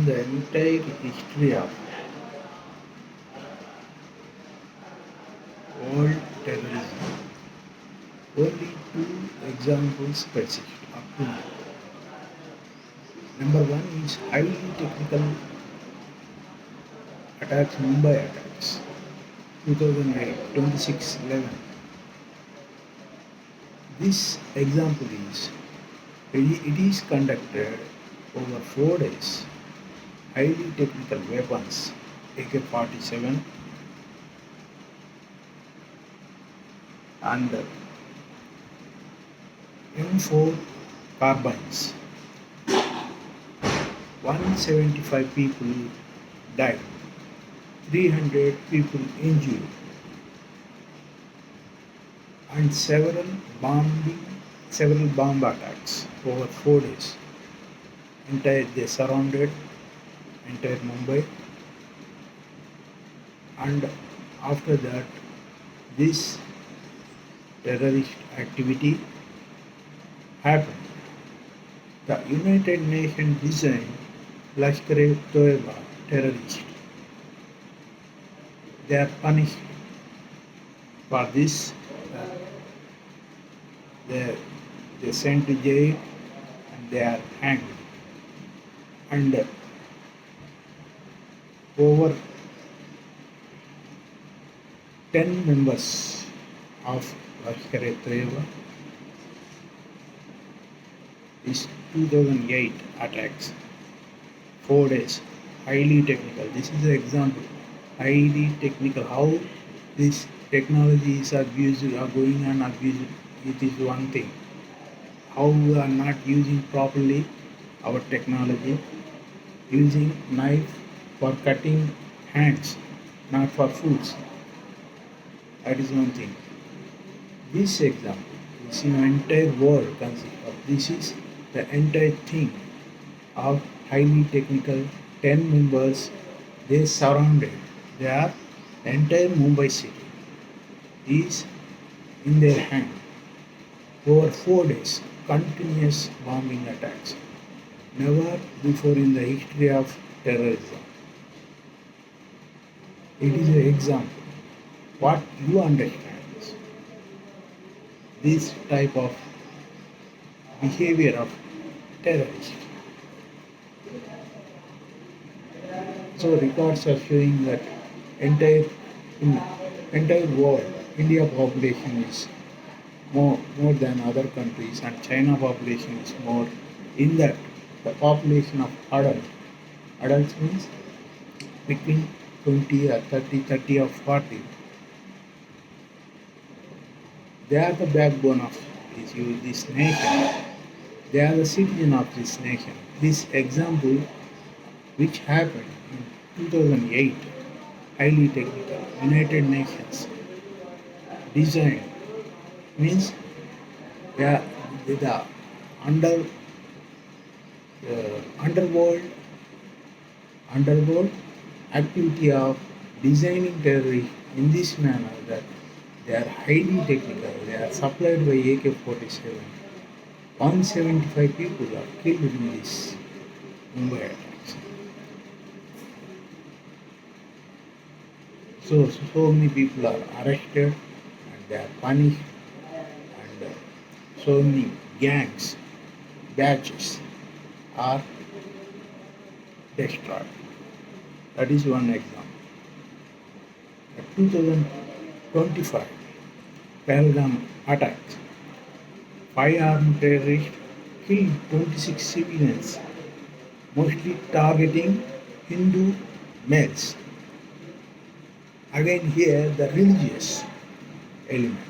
in the entire history of world terrorism, only two examples persist up to now. Number one is highly technical attacks, Mumbai attacks, 2008, 26/11. This example is it is conducted over 4 days. Highly technical weapons, AK-47 and M4 carbines. 175 people died, 300 people injured, and several bomb attacks over 4 days. They surrounded entire Mumbai, and after that, this terrorist activity happened. The United Nations designed Lashkar-e-Toiba terrorists. They are punished for this. They they sent to jail and they are hanged. And over 10 members of Lashkar-e-Toiba is 2008 attacks, 4 days, highly technical. This is the example, highly technical. How this technology is abused or going on abused, it is one thing. How we are not using properly our technology, using knife for cutting hands, not for foods. That is one thing. This example is in entire world consider of this is the entire thing of highly technical 10 members. They surrounded. They are the entire Mumbai city is in their hand. Over 4 days, continuous bombing attacks. Never before in the history of terrorism. It is an example. What you understand is this type of behavior of terrorists. So records are showing that entire in entire world, India population is more than other countries, and China population is more. In that, the population of adults means between 20 or 30 or 40. They are the backbone of this nation. They are the citizen of this nation. This example, which happened in 2008, highly technical, United Nations designed, means the under underworld activity of designing terrorists in this manner that they are highly technical. They are supplied by AK-47. 175 people are killed in this Mumbai attacks. So many people are arrested and they are punished, and so many gangs, batches are destroyed. That is one example. 2025 Pahalgam attacks. 5 armed terrorists killed 26 civilians, mostly targeting Hindu males. Again here the religious element.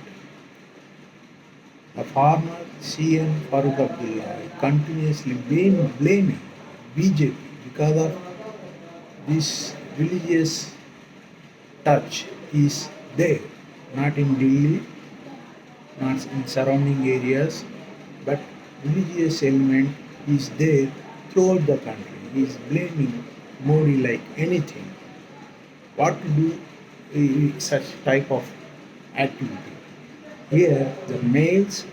The former CM Pahalgam continuously blaming BJP because of this religious touch is there, not in Delhi, not in surrounding areas, but religious element is there throughout the country. He is blaming Modi like anything. What to do such type of activity? Here the males,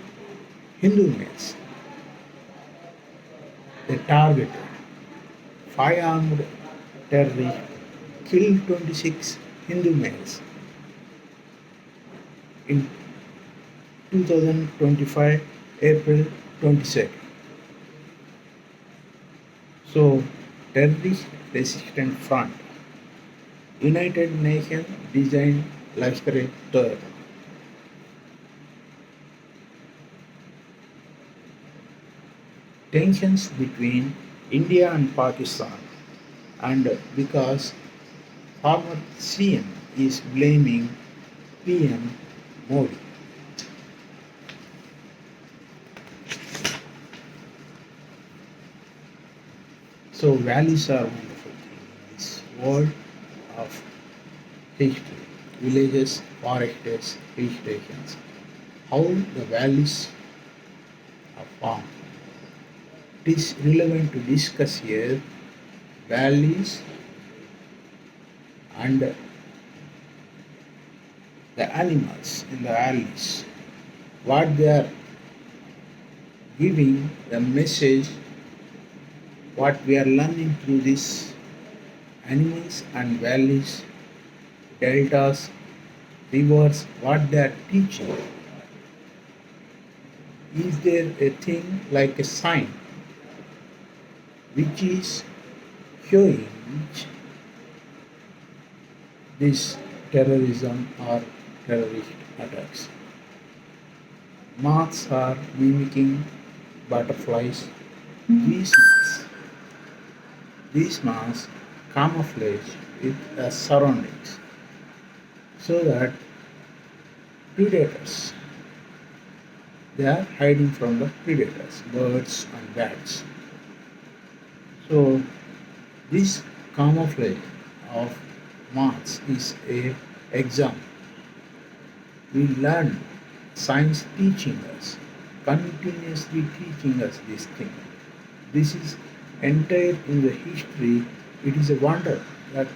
Hindu males, they targeted five-armed terrorist killed 26 Hindu males in 2025, April 22nd. So, terrorist resistant front, United Nations designed Lashkar-e-Taiba. Tensions between India and Pakistan, and because former CM is blaming PM Modi. So valleys are wonderful thing in this world of history. Villages, forests, hill stations. How the valleys are formed. It is relevant to discuss here valleys and the animals in the valleys. What they are giving the message, what we are learning through these animals and valleys, deltas, rivers, what they are teaching. Is there a thing like a sign which is showing this terrorism or terrorist attacks? Moths are mimicking butterflies. These moths camouflage with the surroundings so that predators, they are hiding from the predators, birds and bats. So this camouflage of moths is a example. We learn science teaching us, continuously teaching us this thing. This is entire in the history. It is a wonder that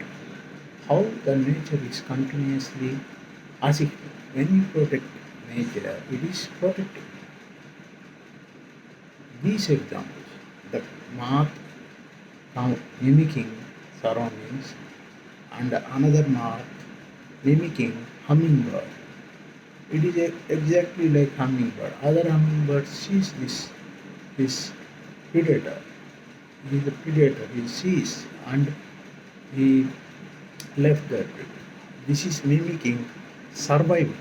how the nature is continuously assisting. When you protect nature, it is protected. These examples, the moth now mimicking surroundings and another moth mimicking hummingbird. It is exactly like hummingbird. Other hummingbird sees this predator. He is the predator. He sees and he left that predator. This is mimicking surviving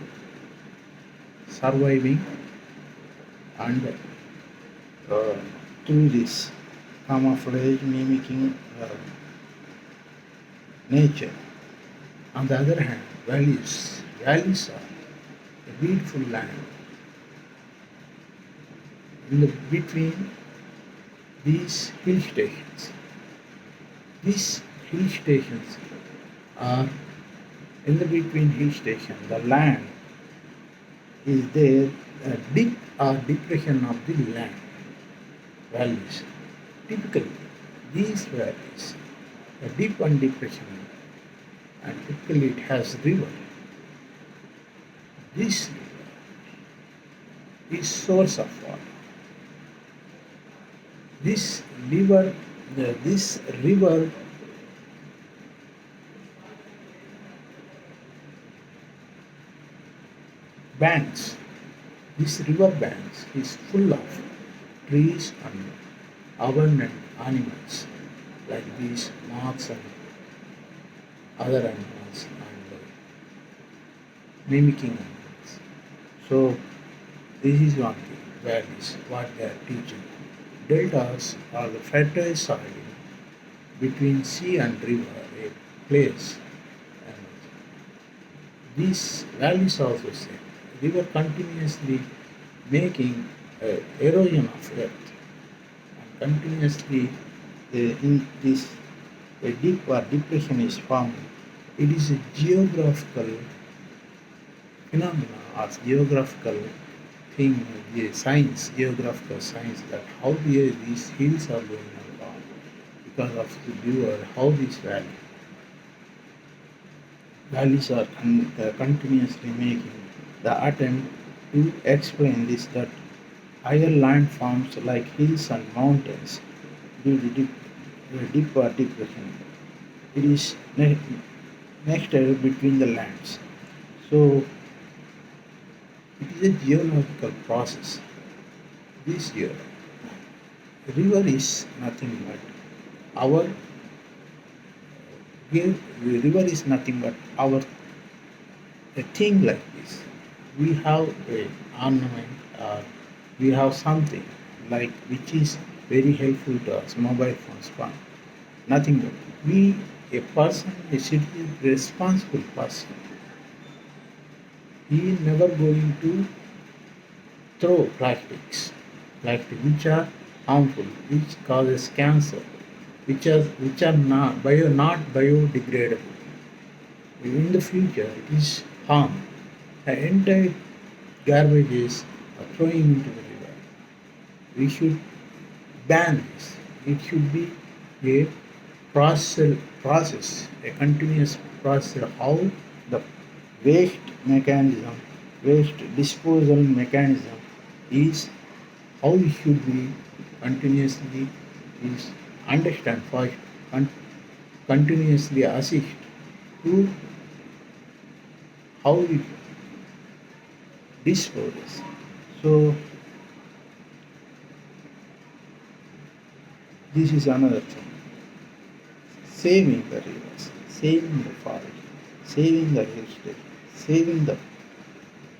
and uh, through this camouflage mimicking nature. On the other hand, valleys are a beautiful land. In the between these hill stations, these hill stations are in the between hill station. The land is there, a dip or depression of the land. Valleys. Typically, these valleys, a dip and depression, and typically it has river. This is source of water. This river, this river banks, this river banks is full of trees and abundant animals like these moths and other animals and mimicking animals. So this is one thing, valleys, what they are teaching. Deltas are the fertile soil between sea and river, a place. And these valleys also say river continuously making erosion of earth and continuously in this a dip or depression is formed. It is a geographical phenomena or geographical thing, the science, geographical science, that how these hills are going on because of the river, how these valleys are continuously making the attempt to explain this, that higher land forms like hills and mountains due to deep depression. It is next between the lands. So it is a geological process. This year, river is nothing but our river is nothing but our a thing like this. We have a ornament or we have something like which is very helpful to us, mobile phones, phone. Nothing but we a person, a citizen, responsible person, he is never going to throw plastic which are harmful, which causes cancer, which are not biodegradable. In the future, it is harm. The entire garbages are throwing into the river. We should ban this. It should be a a continuous process. How the waste mechanism, waste disposal mechanism is how it should be continuously is understand first and continuously assist to how it disposes. So this is another thing. Saving the rivers, saving the forest, saving the hill station, saving the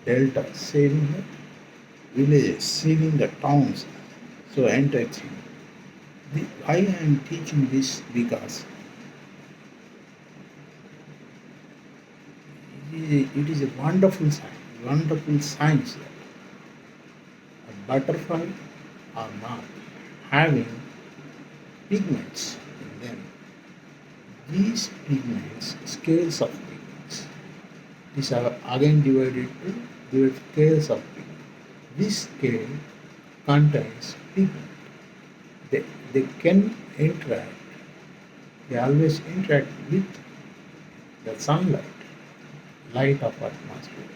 delta, saving the villages, saving the towns. So entire thing. I am teaching this because it is a wonderful science that a butterfly are not having pigments in them. These pigments, scales of pigments, these are again divided to different scales of pigment. This scale contains pigment. They, they can interact, they always interact with the sunlight, light of atmosphere,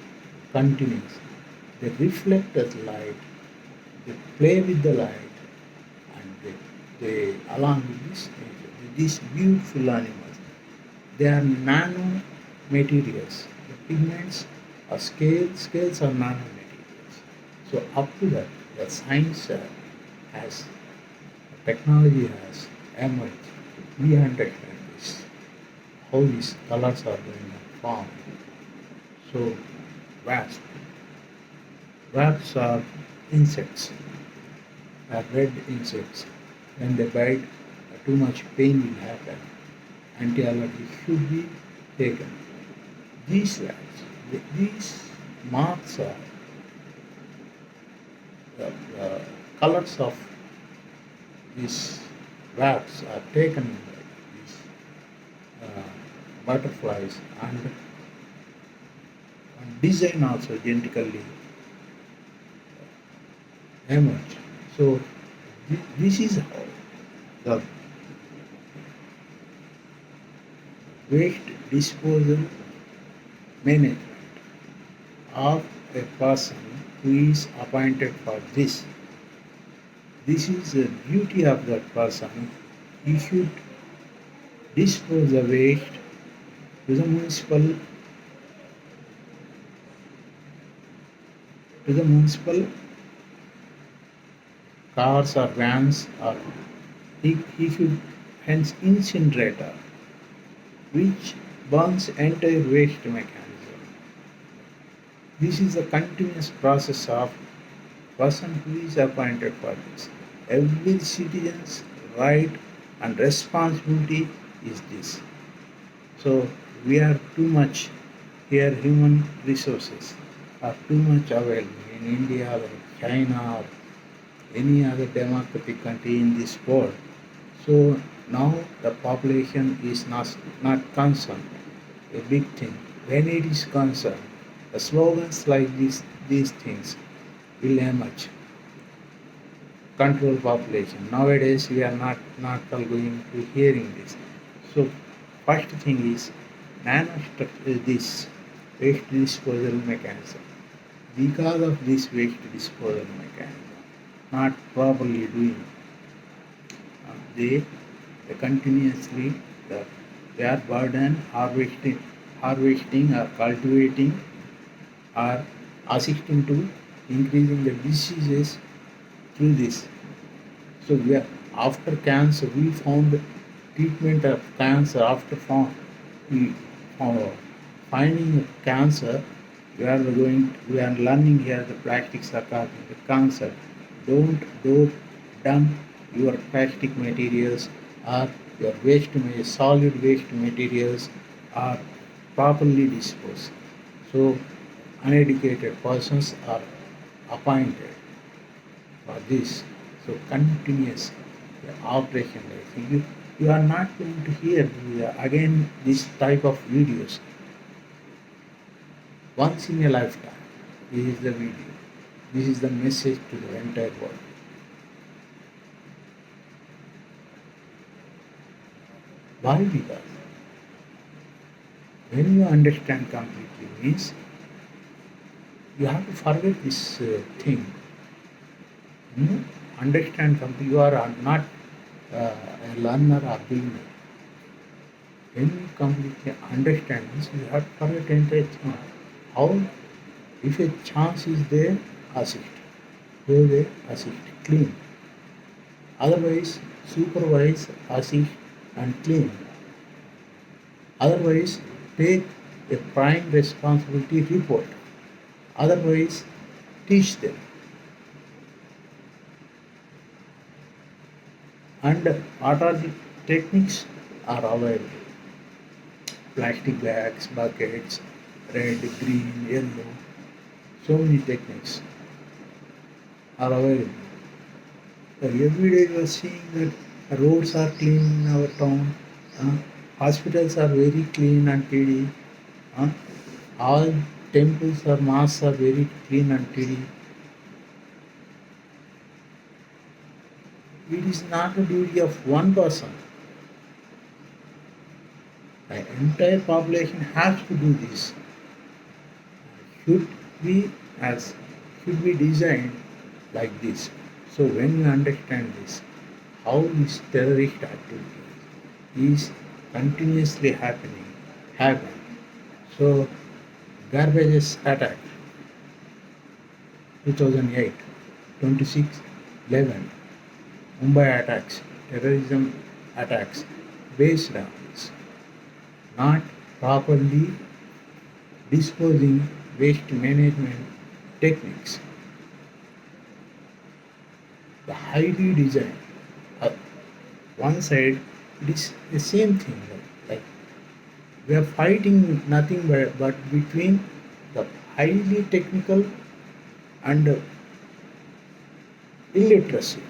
continuously. They reflect the light, they play with the light, and they along with this nature, these beautiful animals, they are nano materials. The pigments are scales are nano materials. So up to that, the science has, technology has emerged. We understand this, how these colors are going to form. So wasps, wasps are insects, are red insects. When they bite, too much pain will happen. Anti-allergy should be taken. These wasps, these marks are the colors of these wasps are taken by these butterflies and design also genetically emerge. So this is how the waste disposal management of a person who is appointed for this. This is the duty of that person. He should dispose the waste to the municipal cars or vans, or he should hence incinerator which burns entire waste mechanism. This is a continuous process of person who is appointed for this. Every citizen's right and responsibility is this. So we are too much here, human resources are too much available in India, like China, or any other democratic country in this world. So now the population is not concerned, a big thing. When it is concerned, the slogans like these things will emerge. Control population. Nowadays we are not all going to hearing this. So first thing is nanostructure, this waste disposal mechanism. Because of this waste disposal mechanism not properly doing, they continuously the, they are burden harvesting or cultivating or assisting to increasing the diseases through this. So we are, after cancer, we found treatment of cancer after we found, finding cancer. We are learning here the practice regarding the cancer. Don't dump your plastic materials or your solid waste materials are properly disposed. So uneducated persons are appointed for this. So continuous operation. You are not going to hear again this type of videos once in a lifetime. This is the video. This is the message to the entire world. Why? Because when you understand completely means you have to forget this thing. You understand something. You are not a learner or beginner. When you completely understand this, you have to forget entire thing. How, if a chance is there, assist. Go there, assist, clean. Otherwise, supervise, assist, and clean. Otherwise, take a prime responsibility report. Otherwise, teach them. And what are the techniques are available? Plastic bags, buckets, red, green, yellow. So many techniques are available. So every day you are seeing that roads are clean in our town, hospitals are very clean and tidy, all temples or mosques are very clean and tidy. It is not the duty of one person. The entire population has to do this. Should be as should be designed like this. So when you understand this, how this terrorist activity is continuously happen. So garbages attack 2008, 26/11, Mumbai attacks, terrorism attacks based on this, not properly disposing waste management techniques. The highly designed, uh, one side it is the same thing. Like we are fighting nothing but between the highly technical and illiteracy,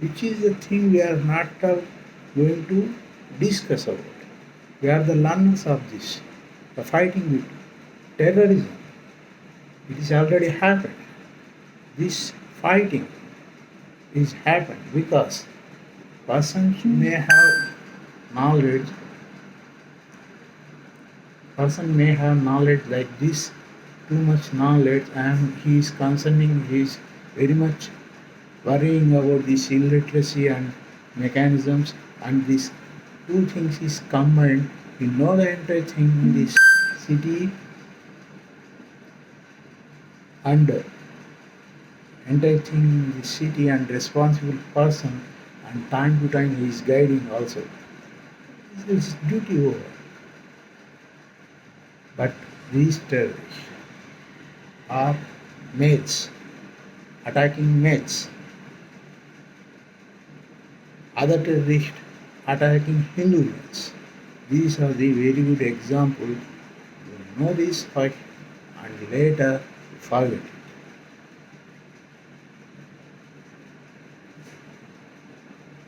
which is the thing we are not going to discuss about. We are the learners of this. The fighting with terrorism, it is already happened. This fighting is happened because persons may have knowledge, person may have knowledge like this, too much knowledge, and he is very much worrying about this illiteracy and mechanisms, and these two things is combined. You know the entire thing in this city, and entire thing in the city, and responsible person, and time to time he is guiding also. This is duty over. But these terrorists are males, attacking males. Other terrorists attacking Hindu males. These are the very good example. You know this first and later forget.